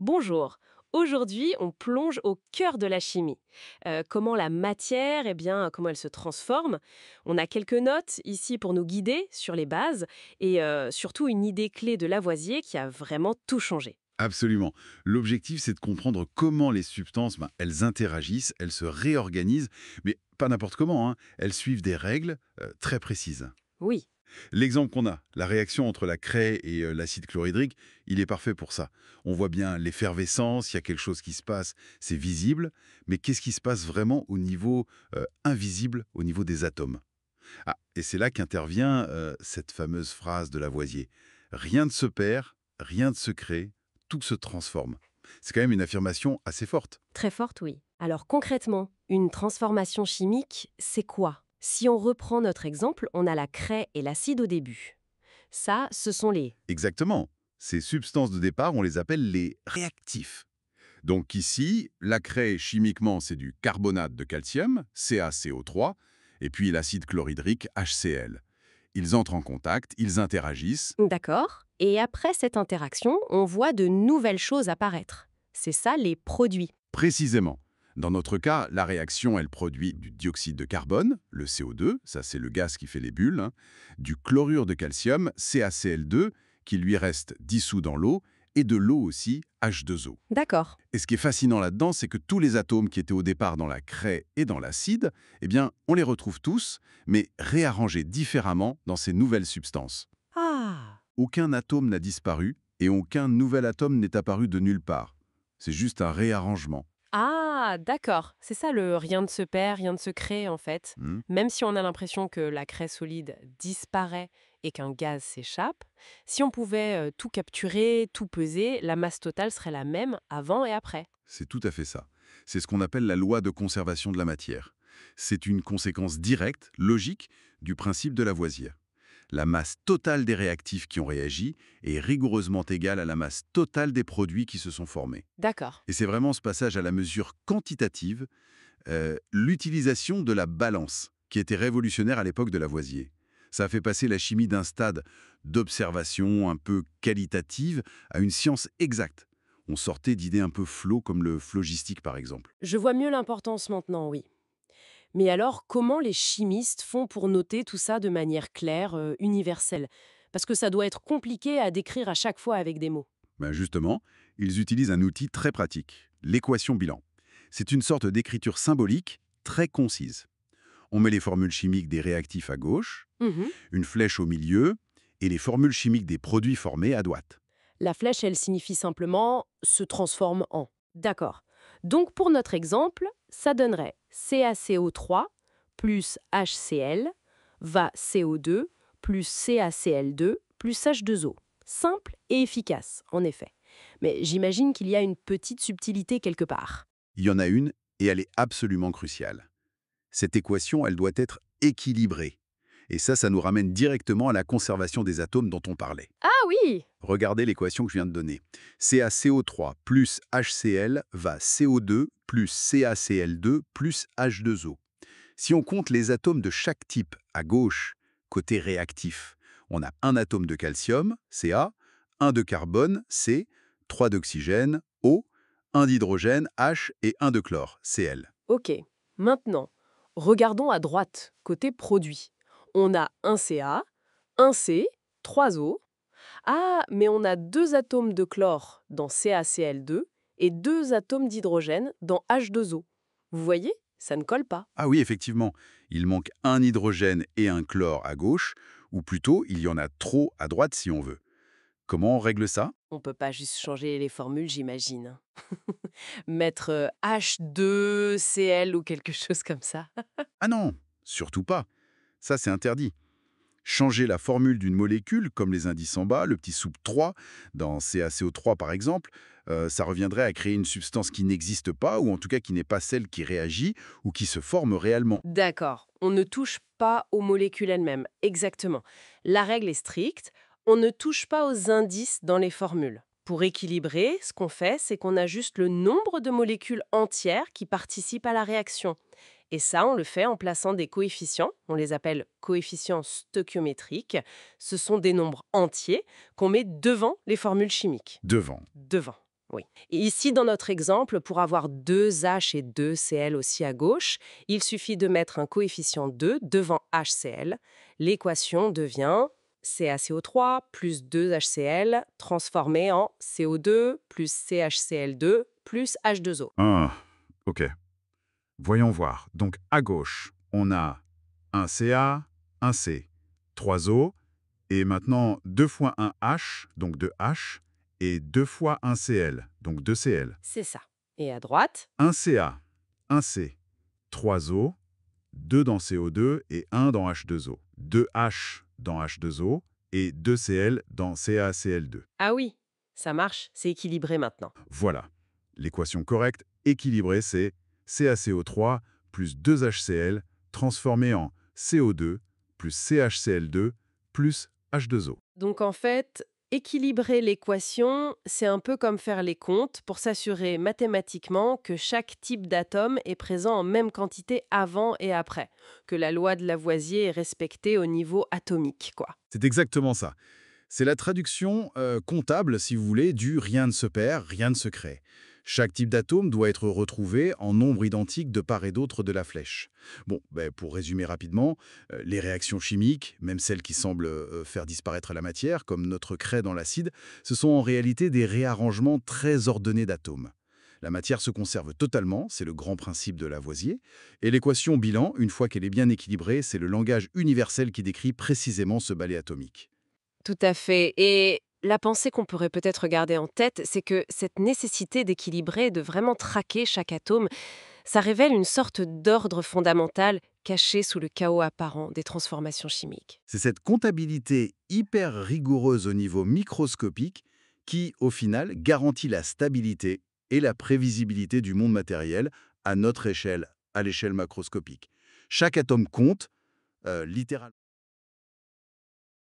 Bonjour. Aujourd'hui, on plonge au cœur de la chimie. Comment la matière, comment elle se transforme. On a quelques notes ici pour nous guider sur les bases et surtout une idée clé de Lavoisier qui a vraiment tout changé. Absolument. L'objectif, c'est de comprendre comment les substances, elles interagissent, elles se réorganisent, mais pas n'importe comment, hein. Elles suivent des règles très précises. Oui, L'exemple qu'on a, la réaction entre la craie et l'acide chlorhydrique, il est parfait pour ça. On voit bien l'effervescence, il y a quelque chose qui se passe, c'est visible, mais qu'est-ce qui se passe vraiment au niveau invisible, au niveau des atomes? Ah, et c'est là qu'intervient cette fameuse phrase de Lavoisier. Rien ne se perd, rien ne se crée, tout se transforme. C'est quand même une affirmation assez forte. très forte, oui. Alors concrètement, une transformation chimique, c'est quoi? Si on reprend notre exemple, on a la craie et l'acide au début. Ça, ce sont les... Exactement. Ces substances de départ, on les appelle les réactifs. Donc ici, la craie, chimiquement, c'est du carbonate de calcium, CaCO3, et puis l'acide chlorhydrique, HCl. Ils entrent en contact, ils interagissent. D'accord. Et après cette interaction, on voit de nouvelles choses apparaître. C'est ça les produits. Précisément. Dans notre cas, la réaction, elle produit du dioxyde de carbone, le CO2, ça c'est le gaz qui fait les bulles, hein, du chlorure de calcium, CaCl2, qui lui reste dissous dans l'eau, et de l'eau aussi, H2O. D'accord. Et ce qui est fascinant là-dedans, c'est que tous les atomes qui étaient au départ dans la craie et dans l'acide, eh bien, on les retrouve tous, mais réarrangés différemment dans ces nouvelles substances. Ah. Aucun atome n'a disparu et aucun nouvel atome n'est apparu de nulle part. C'est juste un réarrangement. Ah, d'accord. C'est ça le rien ne se perd, rien ne se crée en fait. Hmm. Même si on a l'impression que la craie solide disparaît et qu'un gaz s'échappe, si on pouvait tout capturer, tout peser, la masse totale serait la même avant et après. C'est tout à fait ça. C'est ce qu'on appelle la loi de conservation de la matière. C'est une conséquence directe, logique, du principe de Lavoisier. La masse totale des réactifs qui ont réagi est rigoureusement égale à la masse totale des produits qui se sont formés. D'accord. Et c'est vraiment ce passage à la mesure quantitative, l'utilisation de la balance, qui était révolutionnaire à l'époque de Lavoisier. Ça a fait passer la chimie d'un stade d'observation un peu qualitative à une science exacte. On sortait d'idées un peu flots comme le phlogistique par exemple. Je vois mieux l'importance maintenant, oui. Mais alors, comment les chimistes font pour noter tout ça de manière claire, universelle? Parce que ça doit être compliqué à décrire à chaque fois avec des mots. Ben justement, ils utilisent un outil très pratique, l'équation bilan. C'est une sorte d'écriture symbolique très concise. On met les formules chimiques des réactifs à gauche, Mhm. une flèche au milieu et les formules chimiques des produits formés à droite. La flèche, elle signifie simplement se transforme en. D'accord. Donc pour notre exemple, ça donnerait CaCO3 plus HCl va CO2 plus CaCl2 plus H2O. Simple et efficace, en effet. Mais j'imagine qu'il y a une petite subtilité quelque part. Il y en a une et elle est absolument cruciale. Cette équation, elle doit être équilibrée. Et ça nous ramène directement à la conservation des atomes dont on parlait. Ah oui. Regardez l'équation que je viens de donner. CaCO3 plus HCl va CO2 plus CaCl2 plus H2O. Si on compte les atomes de chaque type à gauche, côté réactif, on a un atome de calcium, Ca, un de carbone, C, 3 d'oxygène, O, un d'hydrogène, H et un de chlore, Cl. Ok. Maintenant, regardons à droite, côté produit. On a un Ca, un C, 3 O. Ah, mais on a deux atomes de chlore dans CaCl2 et deux atomes d'hydrogène dans H2O. Vous voyez, ça ne colle pas. Ah oui, effectivement, il manque un hydrogène et un chlore à gauche, ou plutôt, il y en a trop à droite si on veut. Comment on règle ça? On peut pas juste changer les formules, j'imagine. Mettre H2Cl ou quelque chose comme ça. Ah non, surtout pas. Ça, c'est interdit. Changer la formule d'une molécule, comme les indices en bas, le petit soupe 3, dans CaCO3 par exemple, ça reviendrait à créer une substance qui n'existe pas, ou en tout cas qui n'est pas celle qui réagit ou qui se forme réellement. D'accord, on ne touche pas aux molécules elles-mêmes, exactement. La règle est stricte, on ne touche pas aux indices dans les formules. Pour équilibrer, ce qu'on fait, c'est qu'on ajuste le nombre de molécules entières qui participent à la réaction. Et ça, on le fait en plaçant des coefficients, on les appelle coefficients stoichiométriques. Ce sont des nombres entiers qu'on met devant les formules chimiques. Devant. Devant. Oui. Et ici, dans notre exemple, pour avoir 2 H et 2 Cl aussi à gauche, il suffit de mettre un coefficient 2 devant HCl. L'équation devient CaCO3 plus 2HCl transformé en CO2 plus CHCl2 plus H2O. Ah, ok. Voyons voir. Donc, à gauche, on a un Ca, un C, 3 O, et maintenant 2 fois un H, donc 2 H, et 2 fois un Cl, donc 2 Cl. C'est ça. Et à droite, Un Ca, un C, 3 O, 2 dans CO2 et 1 dans H2O. 2 H dans H2O et 2 Cl dans CaCl2. ah oui, ça marche, c'est équilibré maintenant. Voilà. L'équation correcte, équilibrée, c'est CaCO3 plus 2HCl transformé en CO2 plus CHCl2 plus H2O. Donc en fait, équilibrer l'équation, c'est un peu comme faire les comptes pour s'assurer mathématiquement que chaque type d'atome est présent en même quantité avant et après, que la loi de Lavoisier est respectée au niveau atomique, quoi. C'est exactement ça. C'est la traduction comptable, si vous voulez, du rien ne se perd, rien ne se crée. Chaque type d'atome doit être retrouvé en nombre identique de part et d'autre de la flèche. Bon, pour résumer rapidement, les réactions chimiques, même celles qui semblent faire disparaître la matière, comme notre craie dans l'acide, ce sont en réalité des réarrangements très ordonnés d'atomes. La matière se conserve totalement, c'est le grand principe de Lavoisier, et l'équation bilan, une fois qu'elle est bien équilibrée, c'est le langage universel qui décrit précisément ce balai atomique. Tout à fait. Et la pensée qu'on pourrait peut-être garder en tête, c'est que cette nécessité d'équilibrer, de vraiment traquer chaque atome, ça révèle une sorte d'ordre fondamental caché sous le chaos apparent des transformations chimiques. C'est cette comptabilité hyper rigoureuse au niveau microscopique qui, au final, garantit la stabilité et la prévisibilité du monde matériel à notre échelle, à l'échelle macroscopique. Chaque atome compte, littéralement.